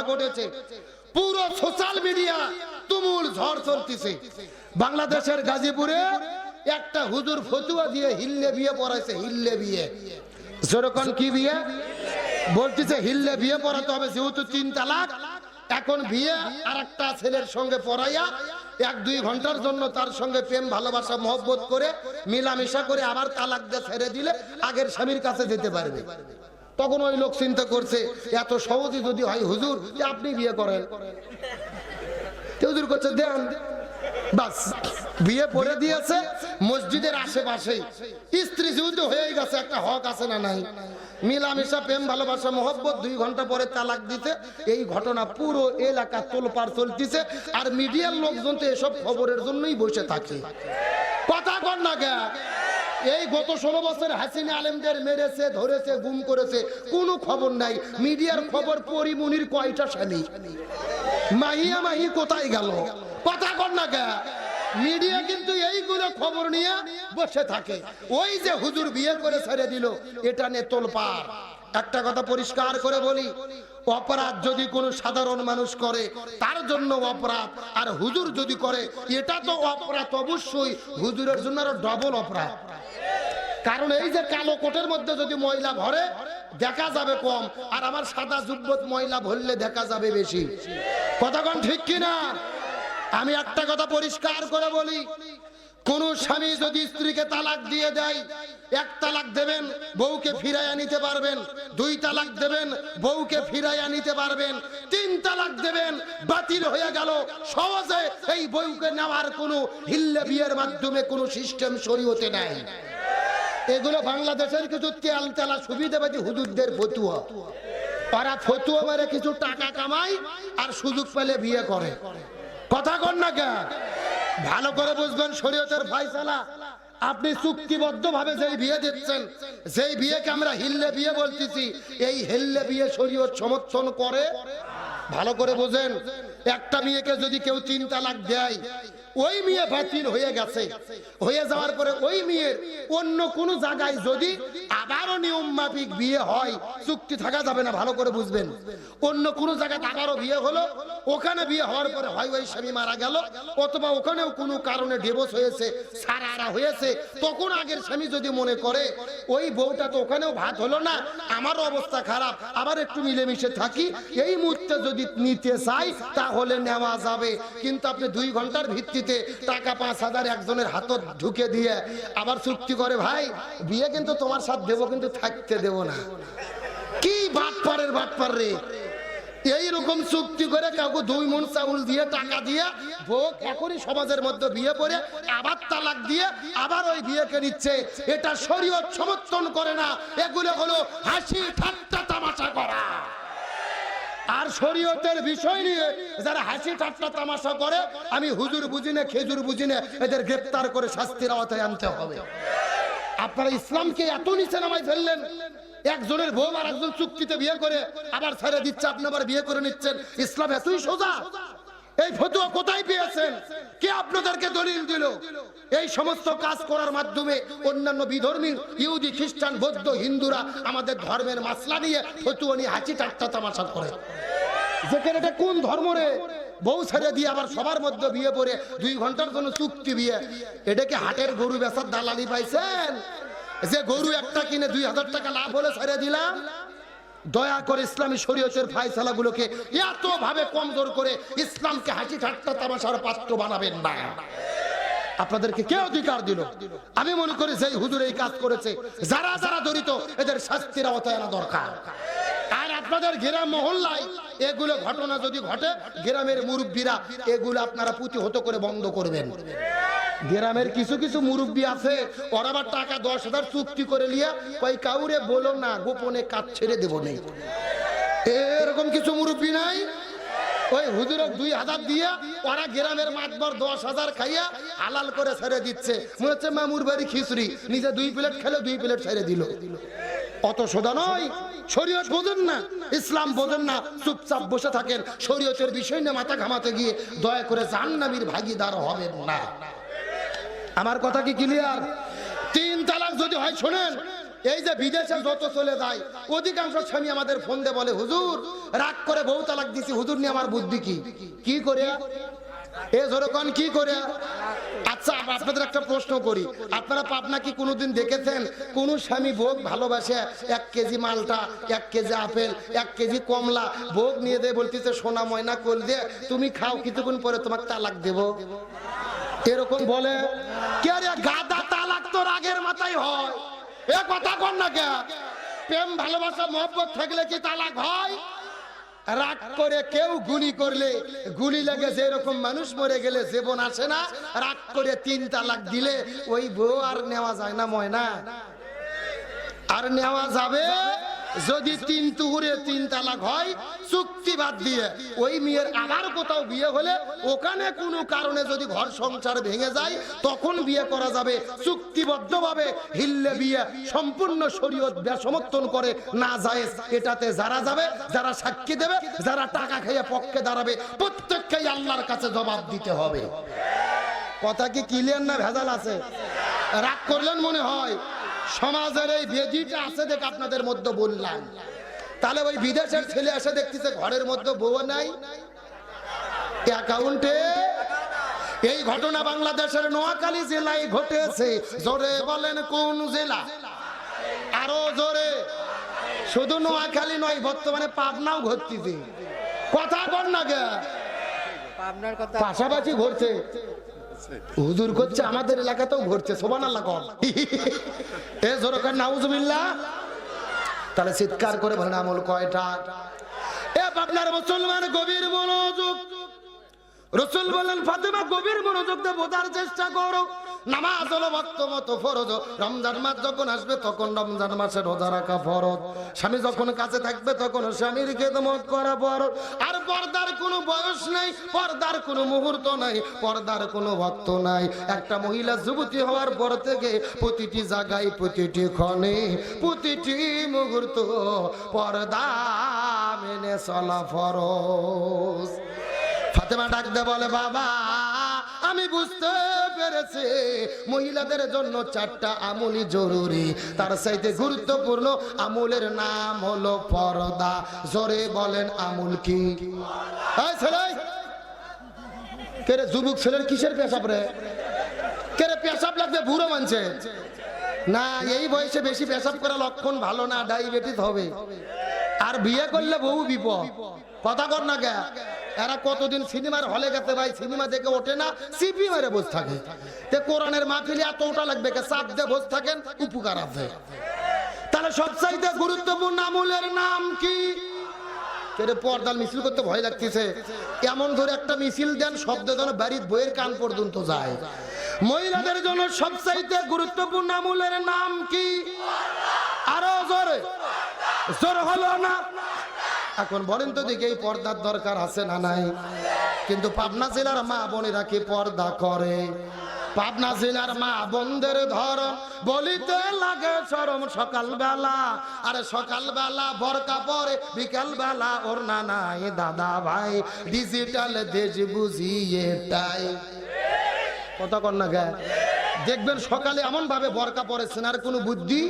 ঘটেছে, পুরো social media তুমুল ঝড় চলতেছে। বাংলাদেশের গাজীপুরে একটা হুজুর ফতুয়া দিয়ে হিল্লে বিয়ে পড়াইছে, হিল্লে বিয়ে। যেরকম কি বিয়ে বলতেছে, হিল্লে বিয়ে পড়াতে হবে, যেহেতু 3 তালাক। এখন বিয়ে আর একটা ছেলের সঙ্গে পড়াইয়া 1-2 ঘন্টার জন্য তার সঙ্গে প্রেম ভালোবাসা মহব্বত করে মিলামেশা করে আবার তালাক দিয়ে ছেড়ে দিলে আগের স্বামীর কাছে যেতে পারবে। তখন ওই লোক চিন্তা করছে, এত সহজে যদি হয় হুজুর যে আপনি বিয়ে করেন, হুজুর করছে দেন। বাস বিয়ে পড়ে দিয়েছে মসজিদের আশেপাশেই। স্ত্রী যেহেতু হয়ে গেছে, একটা হক আছে না নাই, মিলামেশা প্রেম ভালোবাসা মহব্বত, 2 ঘন্টা পরে তালাক দিতে। এই ঘটনা পুরো এলাকা তোলপাড় চলতেছে। আর মিডিয়ার লোকজন তো এসব খবরের জন্যই বসে থাকে। কথা কর না কে? এই গত 16 বছর হাসিনা আলেমদের মেরেছে, ধরেছে, গুম করেছে, কোনো খবর নাই। মিডিয়ার খবর পরিমনির কয়টা স্বামী, মাহিয়া মাহি কোথায় গেল? কথা কর না কে? মিডিয়া কিন্তু এইগুলো খবর নিয়ে বসে থাকে। ওই যে হুজুর বিয়ে করে ছেড়ে দিল, এটা নিয়ে তোলপাড়। একটা কথা পরিষ্কার করে বলি, অপরাধ যদি কোনো সাধারণ মানুষ করে তার জন্য অপরাধ, আর হুজুর যদি করে এটা তো অপরাধ অবশ্যই, হুজুরের জন্য আরো ডবল অপরাধ। কারণ এই যে কালো কোটের মধ্যে যদি ময়লা ভরে দেখা যাবে কম, আর আমার সাদা জুব্বত ময়লা ভরলে দেখা যাবে বেশি। কথা কোন ঠিক কিনা? আমি একটা কথা পরিষ্কার করে বলি, কোন স্বামী যদি স্ত্রীকে তালাক দিয়ে দেয়, 1 তালাক দেবেন বউকে ফিরাইয়া নিতে পারবেন, 2 তালাক দেবেন বউকে ফিরাইয়া নিতে পারবেন, 3 তালাক দেবেন বাতিল হয়ে গেল। সহজে এই বউকে নেওয়ার কোনো হিল্লে বিয়ের মাধ্যমে কোনো সিস্টেম শরীয়তে নাই। এগুলো বাংলাদেশের কিছু তেল তেলা সুবিধাবাদী হুজুরদের ফতুয়া। তারা ফতুয়া মেরে কিছু টাকা কামায় আর সুযোগ পেলে বিয়ে করে। কথা কর না কে? ভালো করে বুঝবেন শরীয়তের ফয়সালা। আপনি চুক্তিবদ্ধ ভাবে যেই বিয়ে দিচ্ছেন, যেই বিয়েকে আমরা হিল্লে বিয়ে বলতেছি, এই হিল্লে বিয়ে শরীয়ত সমর্থন করে। ভালো করে বুঝেন, একটা মেয়েকে যদি কেউ 3 তালাক দেয়, ওই মেয়ে বাতিল হয়ে গেছে, হয়ে যাওয়ার পরে ওই মেয়ের অন্য কোন জায়গায় যদি আবারও নিয়ম মাফিক বিয়ে হয়, চুক্তি থাকা যাবে না। ভালো করে বুঝবেন, অন্য কোন জায়গায় আবারও বিয়ে হলো, ওখানে বিয়ে হওয়ার পরে হয় ওই স্বামী মারা গেল, অথবা ওখানেও কোনো কারণে ডিভোর্স হয়েছে, সারারা হয়েছে, তখন আগের স্বামী যদি মনে করে ওই বউটা তো ওখানেও ভাত হলো না, আমারও অবস্থা খারাপ, আবার একটু মিলেমিশে থাকি, এই মুহূর্তে যদি নিতে চাই তাহলে নেওয়া যাবে। কিন্তু আপনি 2 ঘন্টার ভিত্তিতে টাকা 5,000 একজনের হাতত ঢুকে দিয়ে আবার চুক্তি করে, ভাই বিয়ে কিন্তু তোমার সাথে দেবো কিন্তু থাকতে দেবো না। কি বাটপারের বাটপার রে! এইরকম চুক্তি করে কাউকে 2 মণ চাউল দিয়ে টাকা দিয়ে ভোগ এখনই সমাজের মধ্যে বিয়ে করে আবার তালাক দিয়ে আবার ওই বিয়েকে নিচ্ছে। এটা শরীয়ত সমর্থন করে না। এগুলো হলো হাসি ঠাট্টা তামাশা করা। আর শরীয়তের বিষয় নিয়ে যারা হাসি ঠাট্টা তামাশা করে, আমি হুজুর বুঝি না, খেজুর বুঝি না, এদের গ্রেফতার করে শাস্তির আওতায় আনতে হবে। আপনারা ইসলামকে এত নিচে নামায় ফেললেন। একজনের বউ আর একজন চুক্তিতে বিয়ে করে আবার ছেড়ে দিচ্ছে, আপনি আবার বিয়ে করে নিচ্ছেন। ইসলাম এতই সোজা? এই ফতোয়া কোথায় পেয়েছেন? কে আপনাদেরকে দলিল দিল? এই সমস্ত কাজ করার মাধ্যমে অন্যান্য বিধর্মী ইহুদি, খ্রিস্টান, বৌদ্ধ, হিন্দুরা আমাদের ধর্মের মাসলা নিয়ে ফতোয়া নিয়ে হাসি ঠাট্টা তামাশা করে। যেখানে এটা কোন ধর্ম রে? বউ ছেড়ে দিয়ে আবার সবার মধ্যে বিয়ে পড়ে 2 ঘন্টার জন্য চুক্তি বিয়ে। এটাকে হাটের গরু বেচার দালালি পাইছেন? যে গরু একটা কিনে 2000 টাকা লাভ হলে ছেড়ে দিলাম। দয়া করে ইসলামী শরীয়তের ফয়সালাগুলোকে এত ভাবে কমজোর করে ইসলামকে হাসি ঠাট্টা তামাশার পাত্র বানাবেন না। আপনাদেরকে কে অধিকার দিল? আমি মনে করি যে হুজুর এই কাজ করেছে, যারা যারা জড়িত, এদের শাস্তির আওতায় আনা দরকার। আর আপনাদের গ্রাম মহল্লায় এগুলো ঘটনা যদি ঘটে, গ্রামের মুরব্বীরা এগুলো আপনারা প্রতিহত করে বন্ধ করবেন। গ্রামের কিছু কিছু মুরব্বী আছে, ওরা আবার টাকা 10,000 চুক্তি করে নিয়ে কই কাউরে বলো না, গোপনে কাজ ছেড়ে দেবো নেই। এরকম কিছু মুরব্বী নাই? ওই হুজুরের 2,000 দিয়ে ওরা গ্রামের মাতবর 10,000 খাইয়া হালাল করে ছেড়ে দিচ্ছে। মনে হচ্ছে মামুর বাড়ি খিচুড়ি, নিজে 2 প্লেট খেলে 2 প্লেট ছেড়ে দিল। অত সোজা নয়। শরীয়ত বোঝেন না, ইসলাম বোঝেন না, চুপচাপ বসে থাকেন। শরীয়তের বিষয় নিয়ে মাথা ঘামাতে গিয়ে দয়া করে জাহান্নামীর ভাগীদার হবেন না। আমার কথা কি ক্লিয়ার? 3 তালাক যদি হয়, শোনেন, এই যে বিদেশে যত চলে যায় অধিকাংশ স্বামী আমাদের ফোন দিয়ে বলে, হুজুর রাগ করে বউ তালাক দিছি, হুজুর নিয়ে আমার বুদ্ধি কি? কি করে এ যেরকম কি করে? আচ্ছা আপনাদের একটা প্রশ্ন করি, আপনারা পাবনা কি কোনোদিন দেখেছেন কোন স্বামী ভোগ ভালোবাসে 1 কেজি মালটা, 1 কেজি আপেল, 1 কেজি কমলা ভোগ নিয়ে দেয়, বলতেছে সোনা ময়না কোল দিয়ে তুমি খাও, কিছুক্ষণ পরে তোমাকে তালাক দেব, এরকম বলে? কে রে গাদা, তালাক তো রাগের মাথায় হয়, এ কথা কর না কে? প্রেম ভালোবাসা মহব্বত থাকলে কি তালাক হয়? রাগ করে কেউ গুলি করলে গুলি লাগে, যেরকম মানুষ মরে গেলে জীবন আসে না, রাগ করে 3 তালাক দিলে ওই বউ আর নেওয়া যায় না ময়না? আর নেওয়া যাবে যদি 3 তুহুরে 3 তালাক হয় চুক্তি বাদ দিয়ে। ওই মেয়ের আবার কোথাও বিয়ে হলে ওখানে কোনো কারণে যদি ঘর সংসার ভেঙে যায় তখন বিয়ে করা যাবে চুক্তিবদ্ধভাবে। হিল্লে বিয়ে সম্পূর্ণ শরীয়ত সমর্থন করে, না জায়েজ। এটাতে যারা যাবে, যারা সাক্ষী দেবে, যারা টাকা খেয়ে পক্ষে দাঁড়াবে, প্রত্যেককেই আল্লাহর কাছে জবাব দিতে হবে। কথা কি ক্লিয়ার না ভেজাল আছে? রাগ করলেন মনে হয়? সমাজের এই বেদিটা আছে দেখে আপনাদের মধ্যে বললাম। তাহলে ওই বিদেশের ছেলে এসে দেখতেছে ঘরের মধ্যে বউ নাই, অ্যাকাউন্টে। এই ঘটনা বাংলাদেশের নোয়াখালী জেলায় ঘটেছে। জোরে বলেন কোন জেলা? আরো জোরে। শুধু নোয়াখালী নয়, বর্তমানে পাবনাও ঘটতেছে। কথা বল না গে, পাবনার কথা পাশাপাশি ঘটছে। হুজুর করছে আমাদের এলাকাতেও ঘটছে, সুবহানাল্লাহ কর। এ জোরে কর নাউজুবিল্লাহ। তাহলে চিৎকার করে বলেন আমল কয়টা? এ আপনার মুসলমান গভীর মনোযোগ। রাসূল বলেন ফাতেমা গভীর মনোযোগ দিয়ে বোঝার চেষ্টা করো। নামাজ হলো ভক্ত মতো ফরজ। রমজান মাস যখন আসবে তখন রমজান মাসে রোজা রাখা ফরজ। স্বামী যখন কাছে থাকবে তখন স্বামীর খেদমত করা ফরজ। আর পর্দার কোনো বয়স নাই, পর্দার কোনো মুহূর্ত নাই, পর্দার কোনো ভক্ত নাই। একটা মহিলা যুবতী হওয়ার পর থেকে প্রতিটি জায়গায়, প্রতিটি ক্ষণে, প্রতিটি মুহূর্ত পর্দা মেনে চলা ফরজ। ফাতেমা ডাক দে বলে, বাবা আমি বুঝতে পেরেছি মহিলাদের জন্য 4টা আমলই জরুরি। তার চাইতে গুরুত্বপূর্ণ আমলের নাম হলো পর্দা। জোরে বলেন আমল কি? এই ছেলে, কে রে যুবক ছেলের কিসের পেশাব রে? কে রে পেশাব লাগবে বুড়ো মানছে না? এই বয়সে বেশি পেশাব করা লক্ষণ ভালো না, ডায়াবেটিস হবে। আর বিয়ে করলে বহু বিপদ। কথা কর না কে? এরা কতদিন সিনেমার হলে গেছে ভাই, সিনেমা দেখে ওঠে না, সিপি মেরে বসে থাকে। তে কোরআনের মাহফিলে এতটা লাগবে কে? চাপ দিয়ে বসে থাকেন, উপকার আছে। তাহলে সবচাইতে গুরুত্বপূর্ণ আমলের নাম কি? কেরে পর্দার মিছিল করতে ভয় লাগতেছে, এমন ধরে একটা মিছিল দেন শব্দ যেন বাড়ির বইয়ের কান পর্যন্ত যায়। মহিলাদের জন্য সবচাইতে গুরুত্বপূর্ণ আমলের নাম কি? আরো জোরে। জোর হলো না? এখন বলেন তো দেখি এই পর্দার দরকার আছে না নাই? কিন্তু পাবনা জেলার মা বোনেরা কি পর্দা করে? পাবনা জেলার মা বোনদের ধরন বলিতে লাগে শরম। সকালবেলা, আরে সকালবেলা বোরকা পরে, বিকালবেলা ওড়না নাই। দাদা ভাই ডিজিটাল দেশ বুঝি এটাই। কথা কর না গে? দেখবেন সকালে এমন ভাবে বোরকা পরেছেন আর কোনো বুদ্ধি,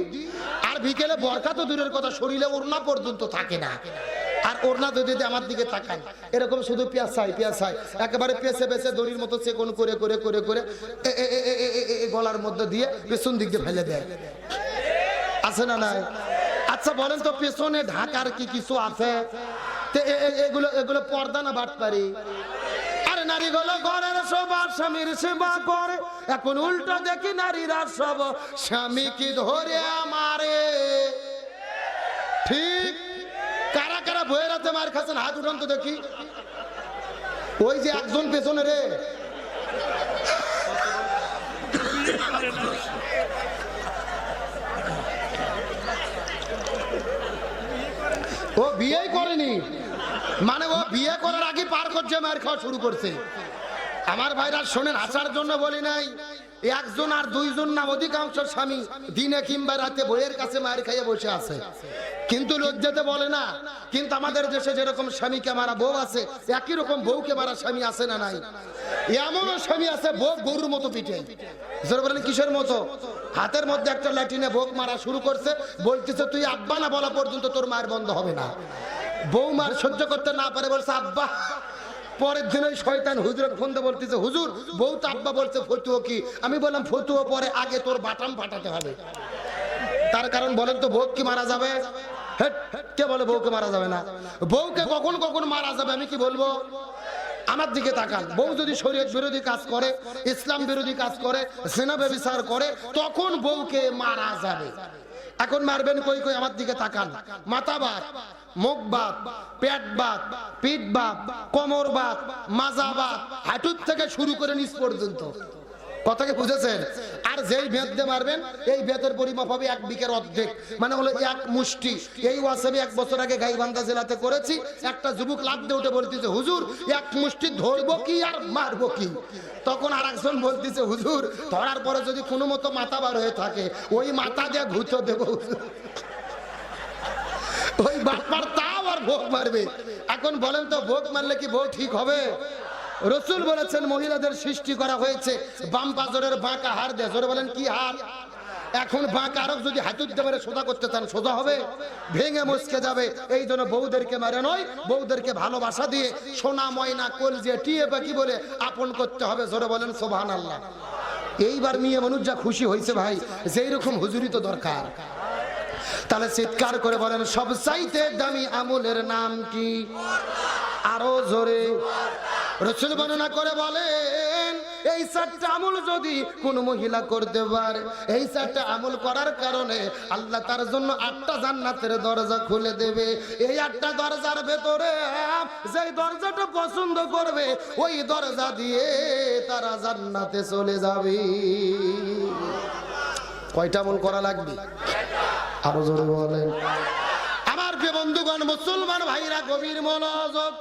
আর বিকেলে বোরকা তো দূরের কথা, শরীরে ওড়না পর্যন্ত থাকে না। আর ওড়না যদি আমার দিকে তাকান এরকম শুধু পেঁচাই পেঁচাই, একেবারে পেঁচে পেঁচে দড়ির মতো চেকন করে করে করে করে গলার মধ্যে দিয়ে পেছন দিক দিয়ে ফেলে দেয়। আছে না নাই? আচ্ছা বলেন তো পেছনে ঢাকার কি কিছু আছে? এগুলো এগুলো পর্দা না বাটপারি? আরে নারীগুলো ঘরের সবার স্বামীর সেবা করে, এখন উল্টো দেখি নারীরা সব স্বামী কি ধরে আমারে। ঠিক? কারা কারা বইয়ের হাতে মার খাচ্ছেন হাত উঠান তো দেখি। ওই যে একজন পেছনে রে, ও বিয়েই করেনি, মানে ও বিয়ে করার আগে পার করছে, মার খাওয়া শুরু করছে। আমার ভাইরা শোনেন, আসার জন্য বলি নাই, একজন আর দুইজন না, অধিকাংশ স্বামী দিনে কিংবা রাতে বইয়ের কাছে মায়ের খাইয়ে বসে আছে, কিন্তু লজ্জাতে বলে না। কিন্তু আমাদের দেশে যেরকম স্বামীকে মারা বউ আছে, একই রকম বউকে মারা স্বামী আছে না নাই? এমনও স্বামী আছে বউ গরুর মতো পিঠে। বলেন কিসের মতো? হাতের মধ্যে একটা ল্যাটিনে বোক মারা শুরু করছে, বলতেছে তুই আব্বা না বলা পর্যন্ত তোর মায়ের বন্ধ হবে না। বউ মার সহ্য করতে না পারে বলছে আব্বা। পরের দিন ওই শয়তান হুজুরের ফোন দিয়ে বলতেছে হুজুর বউ তো আব্বা বলছে, ফতুয়া কি? আমি বললাম ফতুয়া পরে, আগে তোর বাটাম ফাটাতে হবে। তার কারণ বলেন তো, বউ কি মারা যাবে? কে বলে বউকে মারা যাবে না? বউকে কখন কখন মারা যাবে আমি কি বলবো? আমার দিকে তাকান, বউ যদি শরীয়ত বিরোধী কাজ করে, ইসলাম বিরোধী কাজ করে, জিনা ব্যভিচার করে, তখন বউকে মারা যাবে। এখন মারবেন কই কই? আমার দিকে তাকান। মাথা বাত, মুখ বাত, পেট বাত, পিঠ বাত, কোমর বাত, মাজা বাত, হাঁটুর থেকে শুরু করে নিচ পর্যন্ত। কথাকে বুঝেছেন? আর যেই বেত দিয়ে মারবেন, এই বেতের পরিমাপ হবে 1 বিঘের অর্ধেক, মানে হলো 1 মুষ্টি। এই ওয়াসাবি 1 বছর আগে গাইবান্ধা জেলাতে করেছি। একটা যুবক লাফ দিয়ে উঠে বলতেছে হুজুর 1 মুষ্টি ধরবো কি আর মারবো কি? তখন আর একজন বলতেছে হুজুর ধরার পরে যদি কোনো মতো মাথা বার হয়ে থাকে, ওই মাথা দিয়ে ঘুঁতো দেবো। ওই বাপার তাও আর ভোগ মারবে। এখন বলেন তো, ভোগ মারলে কি বউ ঠিক হবে? রসুল বলেছেন মহিলাদের সৃষ্টি করা হয়েছে বাম পাজরের বাঁকা হাড় দিয়ে। জোরে বলেন কি হাড়? এখন বাঁকা আরো যদি হাতুর দেবারে সোজা করতে চান, সোজা হবে? ভেঙে মুচকে যাবে। এই জন্য বউদেরকে মারে নয়, বউদেরকে ভালোবাসা দিয়ে সোনা ময়না কলজে টিয়ে পাখি বলে আপন করতে হবে। জোরে বলেন সুবহানাল্লাহ। এইবার মেয়ে মানুষ যা খুশি হয়েছে ভাই, যেই রকম হুজুরি তো দরকার। তাহলে চিৎকার করে বলেন সবচাইতে দামি আমলের নাম কি? আরো জোরে। রাসূল বর্ণনা করে বলেন এই 4টা আমল যদি কোন মহিলা করতে পারে, এই 4টা আমল করার কারণে আল্লাহ তার জন্য 8টা জান্নাতের দরজা খুলে দেবে। এই 8টা দরজার ভেতরে যেই দরজাটা পছন্দ করবে, ওই দরজা দিয়ে তারা জান্নাতে চলে যাবে। কয়টা আমল করা লাগবে? আরো জোরে বলেন। আমার প্রিয় বন্ধুগণ, মুসলমান ভাইরা গভীর মনোযোগ।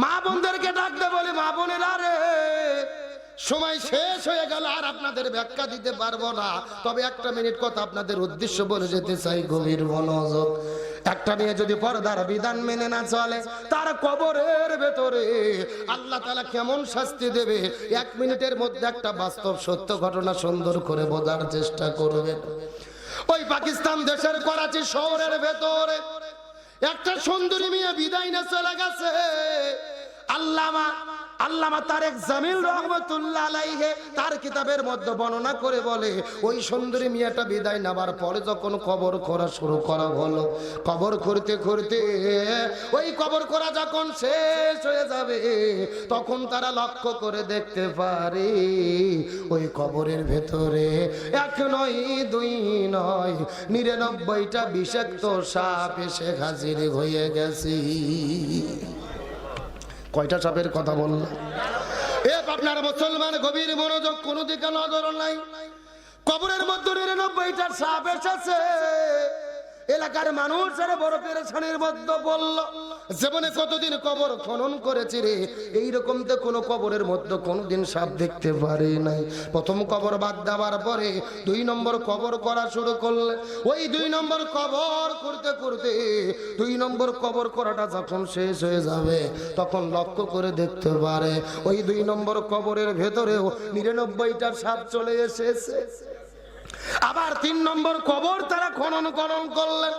মা বোনদেরকে ডাকতে বলে, মা বোনেরা রে, সময় শেষ হয়ে গেল, আর আপনাদের ব্যাখ্যা দিতে পারবো না। তবে 1 মিনিট কথা আপনাদের উদ্দেশ্য বলে যেতে চাই। গভীর মনোযোগ। একটা মেয়ে যদি পর্দার বিধান মেনে না চলে, তার কবরের ভেতরে আল্লাহ তাআলা কেমন শাস্তি দেবে, 1 মিনিটের মধ্যে একটা বাস্তব সত্য ঘটনা সুন্দর করে বোঝার চেষ্টা করবেন। ওই পাকিস্তান দেশের করাচি শহরের ভেতরে একটা সুন্দরী মেয়ে বিদায় না চলে গেছে। আল্লামা তারেক জামিল রহমাতুল্লাহ আলাইহি তার কিতাবের মধ্যে বর্ণনা করে বলে, ওই সুন্দরী মেয়েটা বিদায় নেবার পরে যখন কবর করা শুরু করা হলো, কবর করতে করতে ওই কবর করা যখন শেষ হয়ে যাবে, তখন তারা লক্ষ্য করে দেখতে পারে ওই কবরের ভেতরে 1 নয় 2 নয় 99টা বিষাক্ত সাপ এসে হাজির হয়ে গেছে। কয়টা সাপের কথা বললাম? আপনার মুসলমান গভীর মনোযোগ, কোন দিকে নজর নাই। কবরের মধ্যে 99টা সাপ এসেছে। এলাকার মানুষের বড় পেরেশানির মধ্যে বলল, জীবনে কতদিন কবর খনন করেছি রে, এইরকম তো কোনো কবরের মধ্যে কোনোদিন সাপ দেখতে পারি নাই। প্রথম কবর বাদ দেওয়ার পরে 2 নম্বর কবর করা শুরু করলে, ওই 2 নম্বর কবর করতে করতে 2 নম্বর কবর করাটা যখন শেষ হয়ে যাবে, তখন লক্ষ্য করে দেখতে পারে ওই 2 নম্বর কবরের ভেতরেও 99টা সাপ চলে এসেছে। আবার 3 নম্বর কবর তারা খনন করলেন।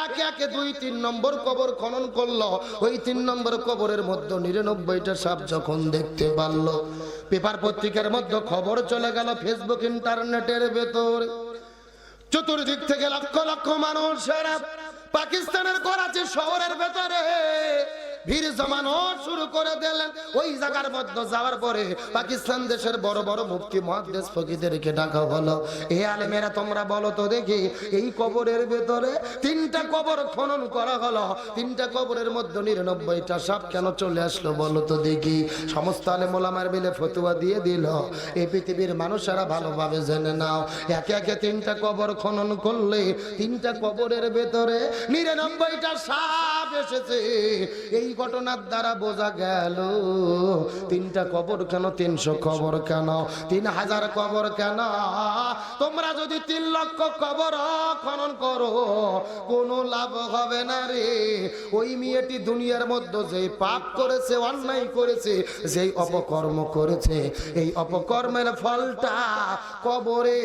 একে একে 2, 3 নম্বর কবর খনন করলো। ওই 3 নম্বর কবরের মধ্যে 99টা সাপ যখন দেখতে পারলো, পেপার পত্রিকার মধ্যে খবর চলে গেল, ফেসবুক ইন্টারনেটের ভেতরে চতুর্দিক থেকে লক্ষ লক্ষ মানুষেরা পাকিস্তানের করাচি শহরের ভেতরে ভিড় জমানো শুরু করে দিলেন। ওই জায়গার মধ্যে যাওয়ার পরে পাকিস্তান দেশের বড় বড় মুফতি মুহাদ্দিস ফকিহদেরকে ডাকা হলো, এ আলেমেরা তোমরা বলো তো দেখি, এই কবরের ভেতরে 3টা কবর খনন করা হলো, 3টা কবরের মধ্যে 99টা সাপ কেন চলে আসলো বলো তো দেখি। সমস্ত আলেম ওলামার মিলে ফতোয়া দিয়ে দিল, এই পৃথিবীর মানুষেরা ভালোভাবে জেনে নাও, একে একে 3টা কবর খনন করলে 3টা কবরের ভেতরে 99টা সাপ এসেছে। এই ঘটনার দ্বারা বোঝা গেল 3টা কবর কেন, 300 কবর কেন, 3000 কবর কেন। তোমরা যদি 3 লক্ষ কবর খনন করো কোনো লাভ হবে না রে। ওই মেয়েটি দুনিয়ার মধ্যে যেই পাপ করেছে, অন্যায় করেছে, যেই অপকর্ম করেছে, এই অপকর্মের ফলটা কবরে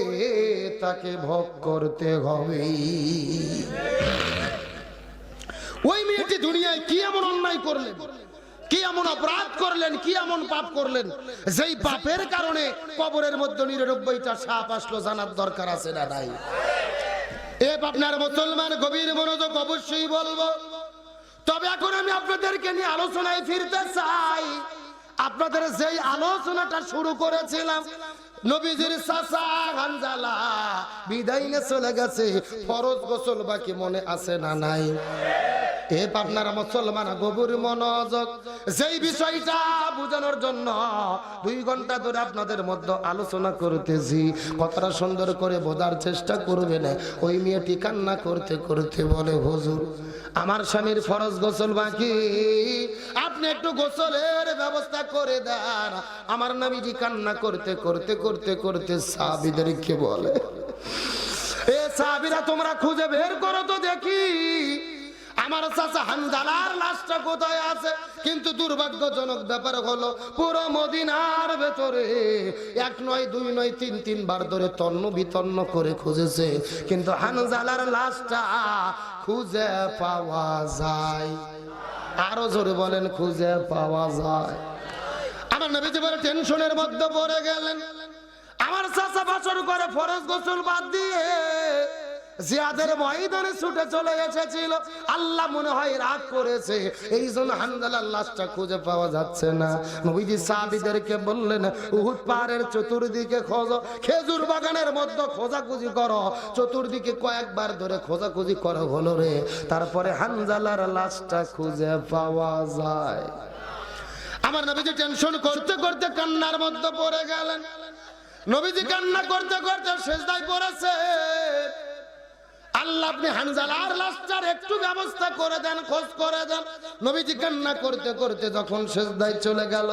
তাকে ভোগ করতে হবে। ওই মেয়েটি দুনিয়ায় কি এমন অন্যায় করলেন, কি এমন অপরাধ করলেন, কি এমন পাপ করলেন, যেই পাপের কারণে কবরের মধ্যে 99টা সাপ আসলো, জানার দরকার আছে না নাই? আপনার মুসলমান গভীর মনোযোগ অবশ্যই বলবো। তবে এখন আমি আপনাদেরকে নিয়ে আলোচনায় ফিরতে চাই। আপনাদের যেই আলোচনাটা শুরু করেছিলাম, নবীজির চাচা হানজালা বিদায় নিয়ে চলে গেছে, ফরজ গোসল বাকি মনে আছে না নাই? আপনার মুসলমান গভীর মনোযোগ, যেই বিষয়টা বোঝানোর জন্য 2 ঘন্টা ধরে আপনাদের মধ্যে আলোচনা করতেছি, কথাটা সুন্দর করে বোঝার চেষ্টা করবেন। ওই মেয়েটি কান্না করতে করতে বলে, হুজুর আমার স্বামীর ফরজ গোসল বাকি, আপনি একটু গোসলের ব্যবস্থা করে দেন। আমার নবীজি কান্না করতে করতে করতে করতে সাহাবীদেরকে বলে, এ সাহাবীরা তোমরা খুঁজে বের করো তো দেখি আমার চাচা হানজালার লাশটা কোথায় আছে। কিন্তু দুর্ভাগ্যজনক ব্যাপার হলো পুরো মদিনার ভেতরে 1 নয় 2 নয় 3 বার ধরে তন্ন বিতন্ন করে খুঁজেছে, কিন্তু হানজালার লাশটা খুঁজে পাওয়া যায়। আরো জোরে বলেন, খুঁজে পাওয়া যায়। আমার নবীজি বলে টেনশনের মধ্যে পড়ে গেলেন। আমার চাচা বছর করে ফরজ গোসল বাদ দিয়ে জিয়াদের ময়দানে ছুটে চলে এসেছিল। আল্লাহ মনে হয় রাগ করেছে, এই জন্য হানজালার লাশটা খুঁজে পাওয়া যাচ্ছে না। নবীজি সাহাবীদেরকে বললেন, উহুদ পাহাড়ের চতুর্দিকে খোঁজো, খেজুর বাগানের মধ্যে খোঁজাখুঁজি করো। চতুর্দিকে কয়েকবার ধরে খোঁজাখুঁজি করা হলো রে, তারপরে হানজালার লাশটা খুঁজে পাওয়া যায়। আমার নবীজি টেনশন করতে করতে কান্নার মধ্যে পড়ে গেলেন। নবীজি কান্না করতে করতে সিজদায় পড়েছে। আল্লাহ আপনি হানজালার লাশটার একটু ব্যবস্থা করে দেন, খোঁজ করে দেন। নবীজি কান্না করতে করতে যখন সিজদায় চলে গেল,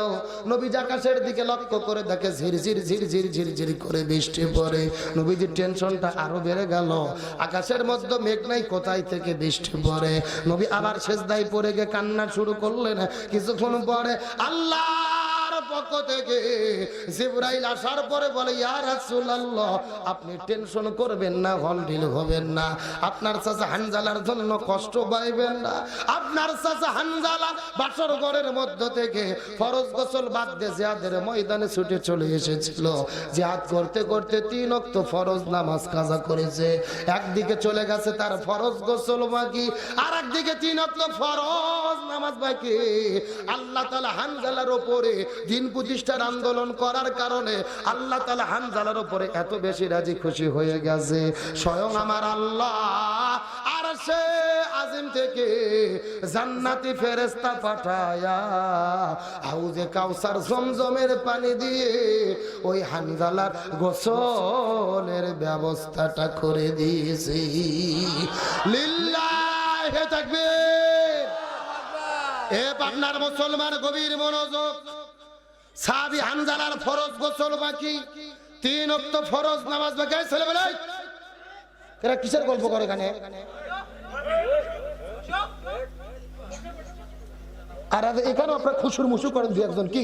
নবীজি আকাশের দিকে লক্ষ্য করে দেখে ঝিরঝির ঝিরঝির ঝিরঝির করে বৃষ্টি পড়ে। নবীজির টেনশনটা আরো বেড়ে গেল, আকাশের মধ্যে মেঘ নাই, কোথায় থেকে বৃষ্টি পড়ে। নবী আবার সিজদায় পড়ে গিয়ে কান্না শুরু করলেন। কিছুক্ষণ পরে আল্লাহর পক্ষ থেকে জিবরাইল আসার পরে বলে, ইয়া রাসূলুল্লাহ আপনি টেনশন করবেন না, হলঢিল হবেন না, আপনার চাচা হানজালার জন্য কষ্ট পাইবেন না। আপনার চাচা হানজালা বাসর ঘরের মধ্য থেকে ফরজ গোসল বাদ দিয়ে জিহাদের ময়দানে ছুটে চলে এসেছিল। জিহাদ করতে করতে 3 ওয়াক্ত ফরজ নামাজ কাজা করেছে। একদিকে চলে গেছে তার ফরজ গোসল বাকি, আর একদিকে 3 ওয়াক্ত ফরজ নামাজ বাকি। আল্লাহ তাআলা হানজালার উপরে দিন প্রতিষ্ঠার আন্দোলন করার কারণে আল্লাহ তাআলা হানজালার উপরে এত বেশি রাজি খুশি হয়ে গেছে, স্বয়ং আমার আল্লাহ আরশে আজিম থেকে জান্নাতি ফেরেশতা পাঠায়া হাউজে কাউসার জমজমের পানি দিয়ে ওই হানজালার গোসলের ব্যবস্থাটা করে দিয়েছে। লিল্লাহি তাকবীর। আপনার মুসলমান গভীর মনোযোগ, সাহাবী হানজালার ফরজ গোসল বাকি, 3 ওয়াক্ত ফরজ নামাজ বাকি। ছেলেবেলা এরা কিসের গল্প করে এখানে? আর এখানে আপনার খুশুর মুসু করেন 2 একজন কি